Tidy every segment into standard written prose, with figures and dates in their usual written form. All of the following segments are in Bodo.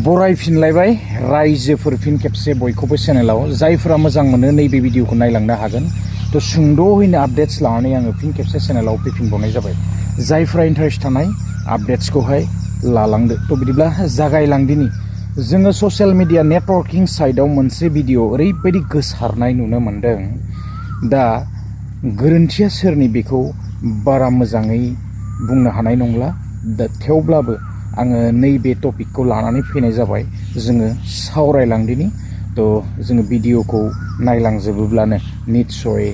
बरायफिनलायबाय रायजोफोर फिन खेबसे बयखौबो चेनेलाव जायफोरा मोजां मोनो नैबे भिडिअखौ नायलांनो हागोन। तो सुंद'यैनो आपडेट्स लानानै आङो फिन खेबसे चेनेलाव फैफिनबावनाय जाबाय। जायफोरा इन्टारेस्ट थानाय आपडेट्सखौहाय लालांदो। तो बिदिब्ला जागायलांदिनि जोङो ससियेल मिडिया नेटवर्किं साइटआव मोनसे भिडिअ ओरैबायदि गोसारनाय नुनो मोन्दों। दा गोरोन्थिया सोरनि बेखौ बारा मोजाङै बुंनो हानाय नंला। दा थेवब्लाबो आङो नैबे टपिकखौ लानानै फैनाय जाबाय। जोङो सावरायलांदिनि। तो जोङो भिडिअखौ नायलांजोबोब्लानो निस्सय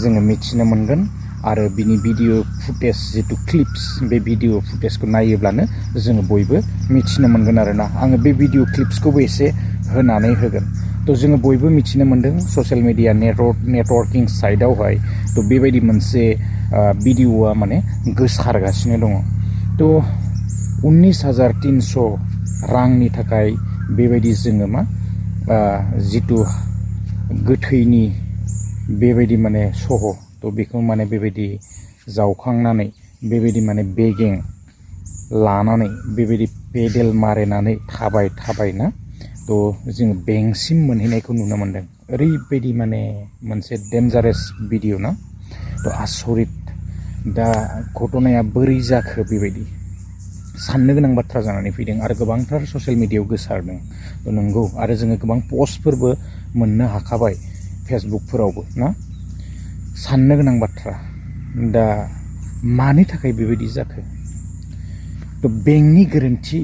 जोङो मिथिनो मोनगोन आरो बिनि भिडिअ फुटेज जितु क्लिप्स बे भिडिअ फुटेजखौ नायोब्लानो जोङो बयबो मिथिनो मोनगोन आरोना। आङो बे भिडिअ क्लिप्सखौबो एसे होनानै होगोन। तो जोङो बयबो मिथिनो मोनदों ससियेल मिडिया नेटवर्किं साइटआवहाय तो बेबायदि मोनसे भिडिअआ माने गोसारगासिनो दङ। तो 19,300 रांनि थाखाय बेबायदि जोङो जितु गोथैनि बेबायदि माने सह तो बेखौ माने बेबायदि जावखांनानै बेबायदि माने बेगें लानानै बेबायदि पेडेल मारिनानै थाबायना तो जोङो बेंकसिम मोनहैनायखौ नुनो मोनदों। ओरैबायदि माने मोनसे डेन्जारेस भिडिअ ना। तो आसरित दा घटनाया बोरै जाखो बेबायदि साननो गोनां बाथ्रा जानानै फैदों आरो गोबांथार ससियेल मिडियायाव गोसारदों। तो नंगौ आरो जोङो गोबां पस्टफोरबो मोननो हाखाबाय फेसबुकफोरावबो ना। साननो गोनां बाथ्रा दा मानि थाखाय बेबायदि जाखो। तो बेंकनि गोरोन्थि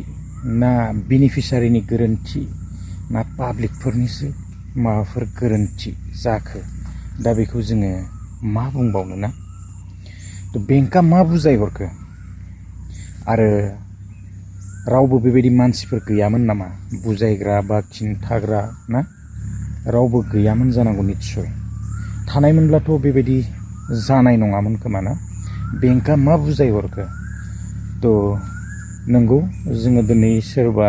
ना बेनिफिसारिनि गोरोन्थि ना पाब्लिकफोरनिसो माबाफोर गोरोन्थि जाखो। दा बेखौ जोङो मा बुंबावनो ना। तो बेंकआ मा बुजायहरखो आरो रावबो बेबायदि मानसिफोर गैयामोन नामा बुजायग्रा बा खिन्थाग्रा ना। रावबो गैयामोन जानांगौ निस्सय। थानायमोनब्लाथ' बेबायदि जानाय नङामोन खोमा ना। बेंकआ मा बुजायहरखो। तो नंगौ जोङो दिनै सोरबा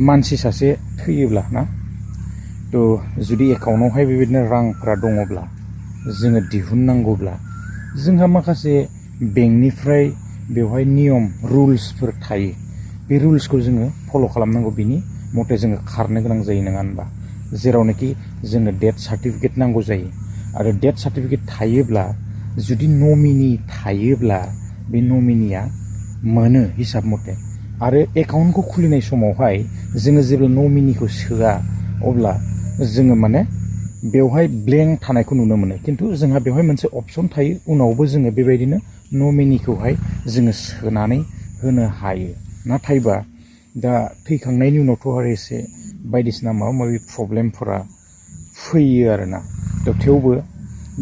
मानसि सासे थैयोब्ला ना तो जुदि एकाउन्टावहाय बेबायदिनो रांफ्रा दङब्ला जोङो दिहुननांगौब्ला जोंहा माखासे बेंकनिफ्राय बेवहाय नियम रुल्सफोर थायो। बे रुल्सखौ जोङो फल' खालामनांगौ। बिनि मथे जोङो खारनो गोनां जायो नङा होनबा। जेरावनाखि जोंनो डेथ सार्टिफिकेट नांगौ जायो आरो डेथ सार्टिफिकेट थायोब्ला जुदि नमिनि थायोब्ला बे नमिनिया मोनो हिसाब मथे। आरो एकाउन्टखौ खुलिनाय समावहाय जोङो जेब्ला नमिनिखौ सोआ अब्ला जोङो माने बेवहाय ब्लेंक थानायखौ नुनो मोनो। खिन्थु जोंहा बेवहाय मोनसे अपसन थायो उनावबो जोङो बेबायदिनो नमिनिखौहाय जोङो सोनानै होनो हायो। नाथायबा दा थैखांनायनि उनावथ' आरो एसे बायदिसिना माबा माबि प्रब्लेमफोरा फैयो आरोना। तो थेवबो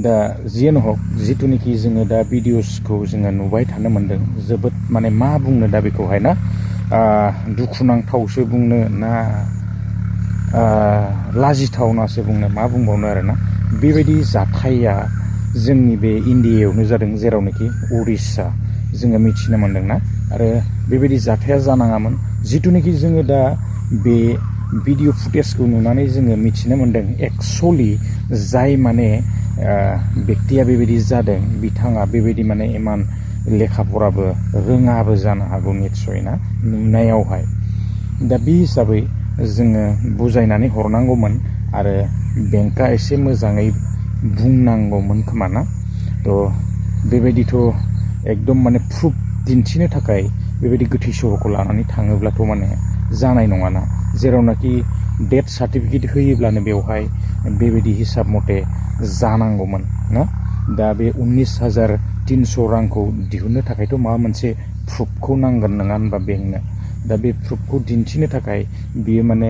दा जियानो हक जिथुनिखि जोङो दा भिडिअसखौ जोङो नुबाय थानो मोन्दों जोबोद माने मा बुंनो दा बेखौहाय ना दुखुनांथावसो बुंनो ना लाजिथावनासो बुंनो मा बुंबावनो आरोना। बेबायदि जाथाया जोंनि बे इण्डियायावनो जादों जेरावनाखि उरिस्सा जोङो मिथिनो मोन्दोंना। आरो बेबायदि जाथाया जानाङामोन। जिथुनिखि जोङो दा बे भिडिअ फुटेजखौ नुनानै जोङो मिथिनो मोन्दों एक्सुवेलि जाय माने बेक्तिया बेबायदि जादों बिथाङा बेबायदि माने इमान लेखा फराबो रोङाबो जानो हागौ निस्सय ना नुनायावहाय। दा बे हिसाबै जोङो बुजायनानै हरनांगौमोन आरो बेंकआ एसे मोजाङै बुंनांगौमोन खोमा ना। तो बेबायदिथ' एकदम माने प्रुफ दिन्थिनो थाखाय बेबायदि गोथै सहखौ लानानै थाङोब्लाथ' माने जानाय नङाना। जेरावनाखि डेथ सार्टिफिकेट होयोब्लानो बेवहाय बेबायदि हिसाब मथे जानांगौमोन ना। दा बे 19,300 रांखौ दिहुननो थाखायथ' माबा मोनसे प्रुफखौ नांगोन नङा होनबा बेंकनो। दा बे प्रुफखौ दिन्थिनो थाखाय बियो माने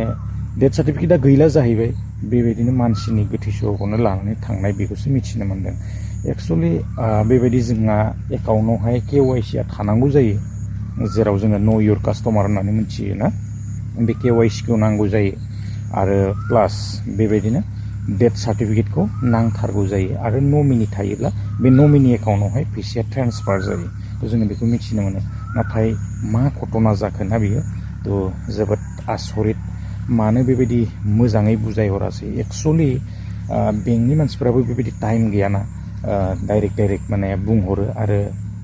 डेथ सार्टिफिकेटआ गैला जाहैबाय। बेबायदिनो मानसिनि गोथै सहखौनो लानानै थांनाय बेखौसो मिथिनो मोन्दों। एक्सुवेलि बेबायदि जोंहा एकाउन्टावहाय KYC थानांगौ जायो जेराव जोङो नो इउर कास्टमार होननानै मिथियो ना। बे KYC खौ नांगौ जायो आरो प्लास बेबायदिनो डेथ सार्टिफिकेटखौ नांथारगौ जायो आरो नमिनि थायोब्ला बे नमिनि एकाउन्टावहाय फैसाया ट्रेन्सफार जायो। तो जोङो बेखौ मिथिनो मोनो। नाथाय मा घटना जाखोना बियो तो जोबोद आसरित। मानो बेबायदि मोजाङै बुजायहरासै। एक्सुवेलि बेंकनि मानसिफोराबो बेबायदि टाइम गैयाना डाइरेक्ट माने बुंहरो आरो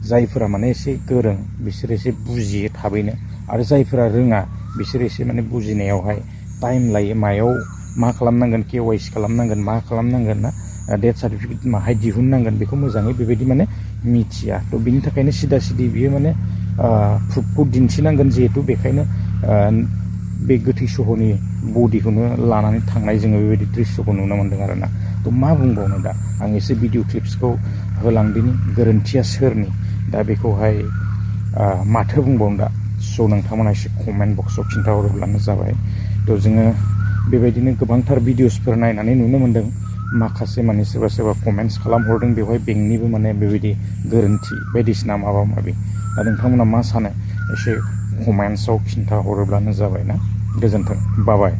जायफोरा माने एसे गोरों बिसोर एसे बुजियो थाबैनो आरो जायफोरा रोङा बिसोर एसे माने बुजिनायावहाय टाइम लायो मायाव मा खालामनांगोन KYC खालामनांगोन मा खालामनांगोन ना डेथ सार्टिफिकेट माहाय दिहुननांगन बेखौ मोजाङै बेबायदि माने मिथिया थ' बिनि थाखायनो सिदा सिदि बियो माने प्रुफखौ दिन्थिनांगोन जिहेतु बेखायनो बे गोथै सहनि बडिखौनो लानानै थांनाय जोङो बेबायदि दृश्यखौ नुनो मोन्दों आरोना थ' मा बुंबावनो दा आं एसे भिडिअ क्लिप्सखौ होलांदिनि गोरोन्थिया सोरनि दा बेखौहाय माथो बुंबावनो दा स' नोंथांमोना एसे कमेन्ट बक्सआव खिन्थाहरोब्लानो जाबाय थ' जोङो बेबायदिनो गोबांथार भिडिअसफोर नायनानै नुनो मोन्दों माखासे माने सोरबा सोरबा कमेन्ट्स खालामहरदों बेवहाय बेंकनिबो माने बेबायदि गोरोन्थि बायदिसिना माबा माबि दा नोंथांमोना मा सानो एसे कमेन्ट्सआव खिन्थाहरोब्लानो जाबाय ना गोजोन्थों बाबाय